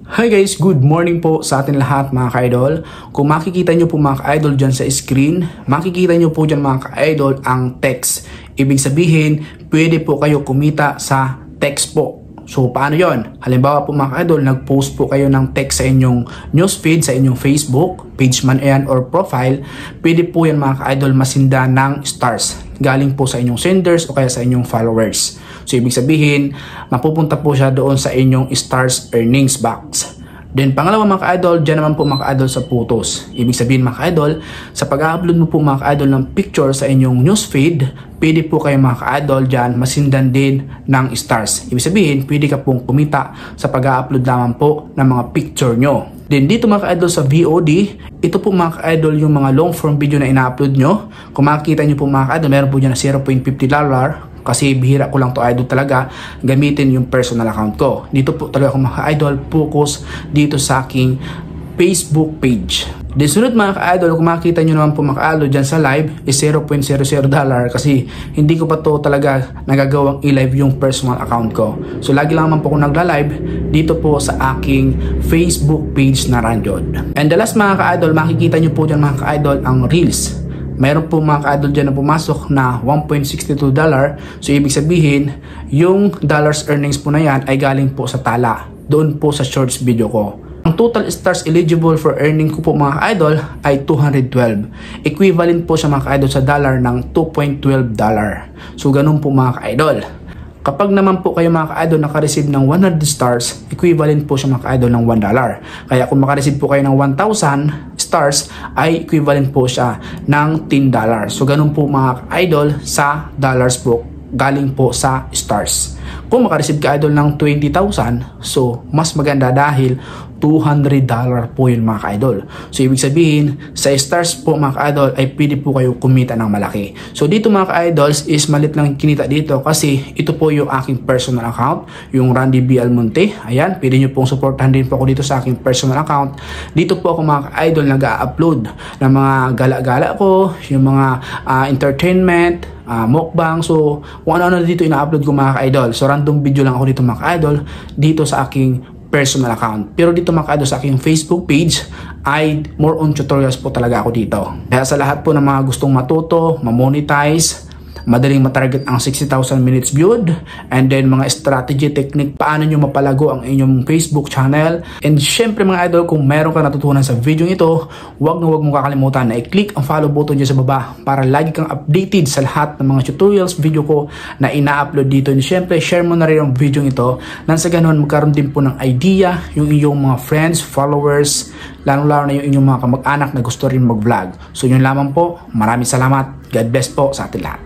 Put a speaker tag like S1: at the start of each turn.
S1: Hi guys, good morning po sa atin lahat mga ka-idol. Kung makikita nyo po mga ka-idol dyan sa screen, makikita nyo po dyan mga ka-idol ang text. Ibig sabihin, pwede po kayo kumita sa text po. So paano yon? Halimbawa po mga ka-idol, nag-post po kayo ng text sa inyong newsfeed, sa inyong Facebook, page man yan or profile, pwede po yan mga ka-idol masinda ng stars. Galing po sa inyong senders o kaya sa inyong followers. So ibig sabihin, mapupunta po siya doon sa inyong stars earnings box. Then pangalawa mga ka-idol, dyan naman po mga ka-idol sa photos. Ibig sabihin mga ka-idol, sa pag-upload mo po mga ka-idol ng picture sa inyong newsfeed, pwede po kayo mga ka-idol dyan masindan din ng stars. Ibig sabihin, pwede ka pong kumita sa pag-upload naman po ng mga picture nyo. Then dito mga ka-idol sa VOD, ito po mga ka-idol yung mga long form video na ina-upload nyo. Kung makikita nyo po mga ka-idol, meron po dyan na $0.50. Kasi bihira ko lang to idol talaga gamitin yung personal account ko. Dito po talaga ako mga idol focus dito sa aking Facebook page. Then sunod mga ka-idol, kung makikita nyo naman po mga ka-idol dyan sa live is $0.00 kasi hindi ko pa to talaga nagagawang i-live yung personal account ko. So lagi lang naman po ako nagla-live dito po sa aking Facebook page na Ranjod. And the last mga ka-idol, makikita nyo po dyan mga ka-idol ang Reels. Mayroon po mga ka-idol dyan na pumasok na $1.62. So ibig sabihin, yung dollars earnings po na yan ay galing po sa tala. Doon po sa shorts video ko. Ang total stars eligible for earning ko po mga ka-idol ay 212. Equivalent po siya mga ka-idol sa dollar ng $2.12. So ganun po mga ka-idol. Kapag naman po kayo mga ka-idol naka-receive ng 100 stars, equivalent po siya mga ka-idol ng $1. Kaya kung maka-receive po kayo ng 1,000 stars, ay equivalent po siya ng $10. So ganun po mga ka-idol sa dollars po, galing po sa stars. Kung maka-receive ka idol ng 20,000, so mas maganda dahil $200 po yun mga ka-idol. So ibig sabihin, sa stars po mga ka-idol ay pwede po kayo kumita ng malaki. So dito mga ka-idols is malit lang kinita dito kasi ito po yung aking personal account, yung Randy B. Almonte. Ayan, pwede nyo pong supportahan din po ako dito sa aking personal account. Dito po ako mga ka-idol nag-a-upload ng mga gala-gala ko, yung mga entertainment, mukbang, so kung ano-ano dito ina-upload ko mga ka-idol. So random video lang ako dito mga ka-idol dito sa aking personal account. Pero dito mga ka-idol sa aking Facebook page ay more on tutorials po talaga ako dito. Kaya sa lahat po ng mga gustong matuto, ma-monetize, madaling matarget ang 60,000 minutes viewed, and then mga strategy technique paano nyo mapalago ang inyong Facebook channel. And syempre mga idol, kung meron ka natutunan sa video ito, huwag mong kakalimutan na i-click ang follow button dyan sa baba para lagi kang updated sa lahat ng mga tutorials video ko na ina-upload dito. And syempre share mo na rin ang video ito nang sa ganun magkaroon din po ng idea yung inyong mga friends, followers, lalo-lalo na yung inyong mga kamag-anak na gusto rin mag-vlog. So yun lamang po, maraming salamat. God bless po sa atin lahat.